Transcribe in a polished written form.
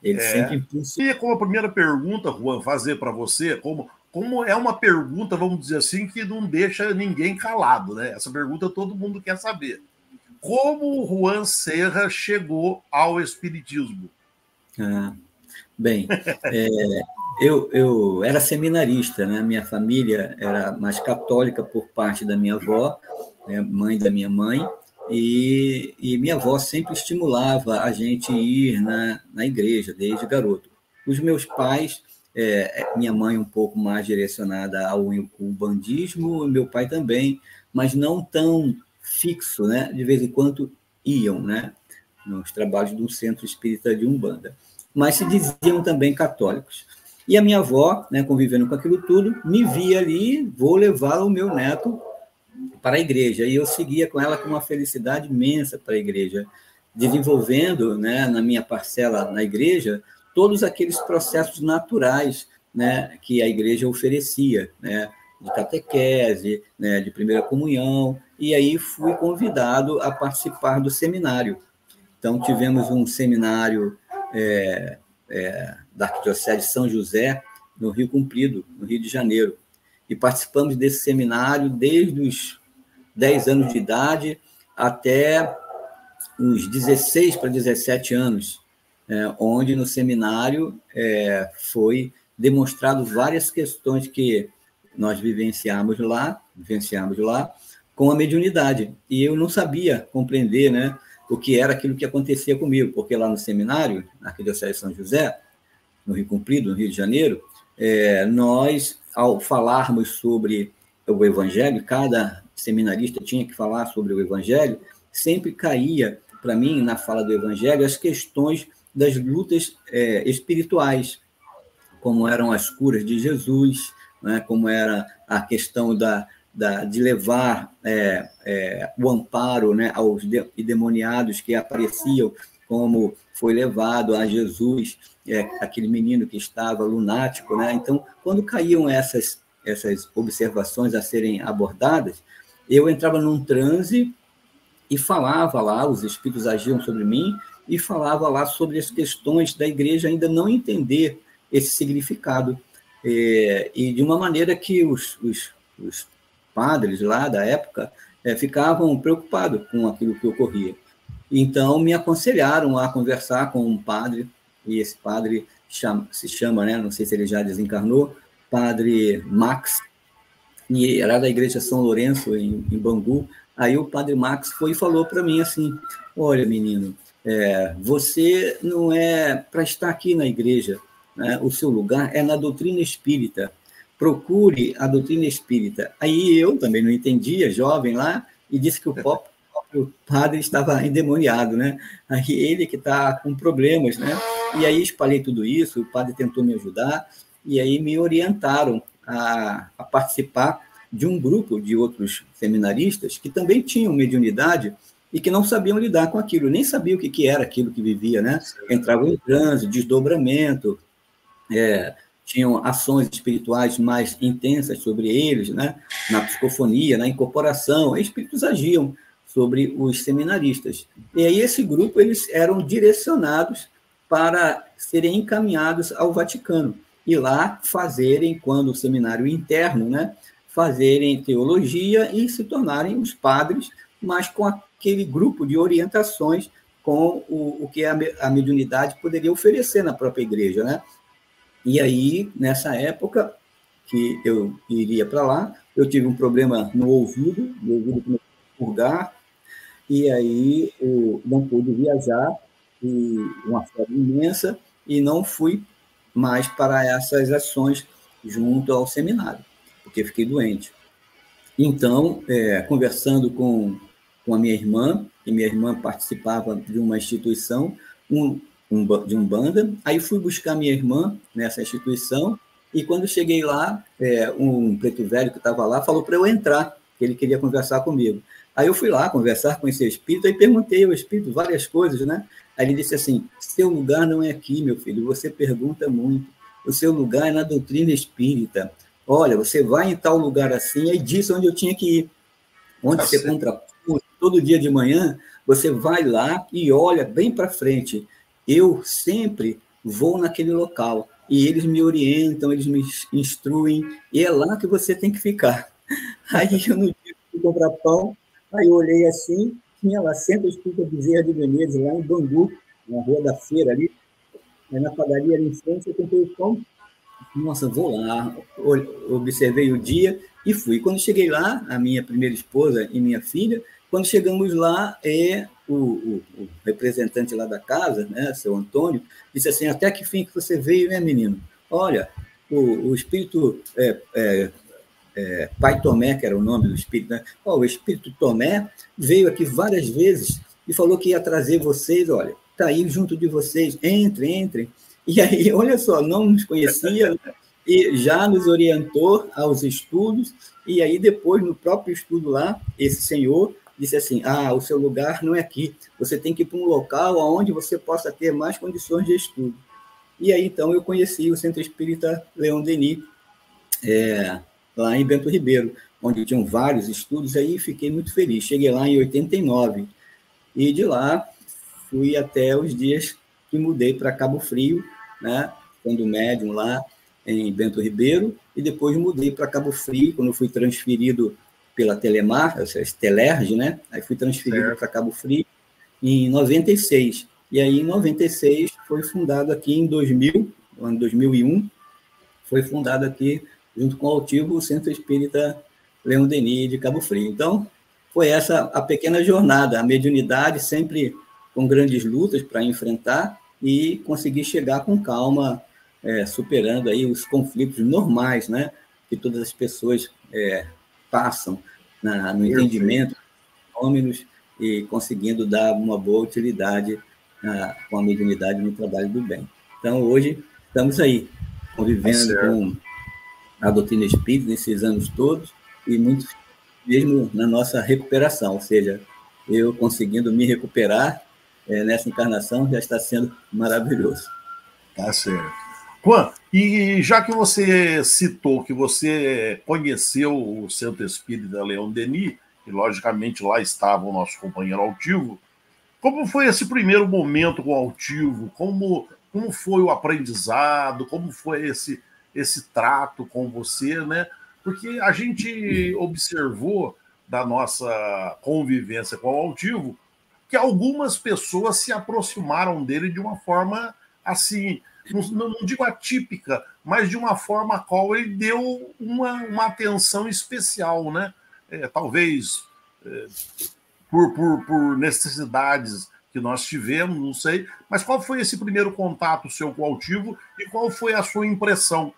Ele sempre impulsiona. E como a primeira pergunta, Juan, fazer para você, como é uma pergunta, vamos dizer assim, que não deixa ninguém calado, né? Essa pergunta todo mundo quer saber. Como o Juan Serra chegou ao espiritismo? Bem, eu era seminarista, né? Minha família era mais católica por parte da minha avó, né? Mãe da minha mãe, e minha avó sempre estimulava a gente ir na igreja, desde garoto. Os meus pais, minha mãe um pouco mais direcionada ao umbandismo, meu pai também, mas não tão fixo, né? De vez em quando iam, né? Nos trabalhos do Centro Espírita de Umbanda, mas se diziam também católicos. E a minha avó, né, convivendo com aquilo tudo, me via ali, vou levar o meu neto para a igreja. E eu seguia com ela com uma felicidade imensa para a igreja, desenvolvendo, né, na minha parcela na igreja, todos aqueles processos naturais, né, que a igreja oferecia, né, de catequese, né, de primeira comunhão, e aí fui convidado a participar do seminário. Então, tivemos um seminário da Arquidiocese de São José, no Rio Comprido, no Rio de Janeiro. E participamos desse seminário desde os 10 anos de idade até uns 16 para 17 anos, onde no seminário foi demonstrado várias questões que nós vivenciamos lá com a mediunidade. E eu não sabia compreender, né, o que era aquilo que acontecia comigo, porque lá no seminário, na Arquidiocese de São José, no Rio Comprido, no Rio de Janeiro, nós, ao falarmos sobre o Evangelho, cada seminarista tinha que falar sobre o Evangelho, sempre caía, para mim, na fala do Evangelho, as questões das lutas espirituais, como eram as curas de Jesus, né, como era a questão de levar o amparo, né, aos endemoniados que apareciam, como foi levado a Jesus, aquele menino que estava lunático, né? Então, quando caíam essas observações a serem abordadas, eu entrava num transe e falava lá, os espíritos agiam sobre mim, e falava lá sobre as questões da igreja ainda não entender esse significado, e de uma maneira que os padres lá da época ficavam preocupados com aquilo que ocorria. Então, me aconselharam a conversar com um padre, e esse padre se chama, né, não sei se ele já desencarnou, Padre Max, e era da Igreja São Lourenço, em Bangu. Aí o Padre Max foi e falou para mim assim: olha, menino, você não é para estar aqui na igreja, né? O seu lugar é na doutrina espírita. Procure a doutrina espírita. Aí eu também não entendia, jovem lá, e disse que o próprio padre estava endemoniado, né? Aí ele que está com problemas, né? E aí espalhei tudo isso, o padre tentou me ajudar, e aí me orientaram a participar de um grupo de outros seminaristas que também tinham mediunidade e que não sabiam lidar com aquilo, nem sabiam o que era aquilo que vivia, né? Entravam em transe, desdobramento, tinham ações espirituais mais intensas sobre eles, né? Na psicofonia, na incorporação, espíritos agiam sobre os seminaristas. E aí esse grupo, eles eram direcionados para serem encaminhados ao Vaticano, e lá fazerem, quando o seminário interno, né? Fazerem teologia e se tornarem os padres, mas com aquele grupo de orientações com o que a mediunidade poderia oferecer na própria igreja, né? E aí, nessa época que eu iria para lá, eu tive um problema no ouvido, meu ouvido começou a purgar, e aí eu não pude viajar, e uma febre imensa, e não fui mais para essas ações junto ao seminário, porque fiquei doente. Então, conversando com a minha irmã, e minha irmã participava de uma instituição, de Umbanda, aí fui buscar minha irmã nessa instituição, e quando cheguei lá, um preto velho que estava lá falou para eu entrar, que ele queria conversar comigo. Aí eu fui lá conversar com esse espírito, e perguntei ao espírito várias coisas, né? Aí ele disse assim: seu lugar não é aqui, meu filho, você pergunta muito, o seu lugar é na doutrina espírita. Olha, você vai em tal lugar assim, aí disse onde eu tinha que ir, onde você compra todo dia de manhã, você vai lá e olha bem para frente. Eu sempre vou naquele local. E eles me orientam, eles me instruem, e é lá que você tem que ficar. Aí eu no dia que fui comprar pão, aí eu olhei assim, tinha lá Centro Espírita Bezerra de Menezes, lá em Bangu, na Rua da Feira ali, aí na padaria ali em frente, eu comprei o pão, nossa, vou lá, observei o dia e fui. Quando cheguei lá, a minha primeira esposa e minha filha, quando chegamos lá, o representante lá da casa, né, seu Antônio, disse assim, até que fim que você veio, né, menino? Olha, o espírito Pai Tomé, que era o nome do espírito, né? O espírito Tomé veio aqui várias vezes e falou que ia trazer vocês, olha, está aí junto de vocês, entrem. E aí, olha só, não nos conhecia, né? E já nos orientou aos estudos, e aí depois, no próprio estudo lá, esse senhor disse assim, o seu lugar não é aqui, você tem que ir para um local onde você possa ter mais condições de estudo. E aí, então, eu conheci o Centro Espírita Leon Denis, lá em Bento Ribeiro, onde tinham vários estudos, aí fiquei muito feliz. Cheguei lá em 89, e de lá fui até os dias que mudei para Cabo Frio, né, quando médium lá em Bento Ribeiro, e depois mudei para Cabo Frio, quando fui transferido pela Telemar, ou seja, Telerge, né, aí fui transferido para Cabo Frio em 96. E aí, em 96, foi fundado aqui em 2000, no ano 2001, foi fundado aqui, junto com o Altivo, o Centro Espírita Leon Denis de Cabo Frio. Então, foi essa a pequena jornada, a mediunidade sempre com grandes lutas para enfrentar e conseguir chegar com calma, superando aí os conflitos normais, né, que todas as pessoas passam no entendimento dos fenômenos e conseguindo dar uma boa utilidade com a mediunidade no trabalho do bem. Então, hoje, estamos aí, convivendo com a doutrina espírita nesses anos todos e muito mesmo na nossa recuperação, ou seja, eu conseguindo me recuperar nessa encarnação já está sendo maravilhoso. Tá certo. Juan, e já que você citou que você conheceu o Centro Espírita Leon Denis, e logicamente lá estava o nosso companheiro Altivo, como foi esse primeiro momento com o Altivo? Como foi o aprendizado? Como foi esse trato com você, né? Porque a gente observou da nossa convivência com o Altivo que algumas pessoas se aproximaram dele de uma forma assim, não digo atípica, mas de uma forma a qual ele deu uma atenção especial, né? Talvez por necessidades que nós tivemos, não sei. Mas qual foi esse primeiro contato seu com o Altivo e qual foi a sua impressão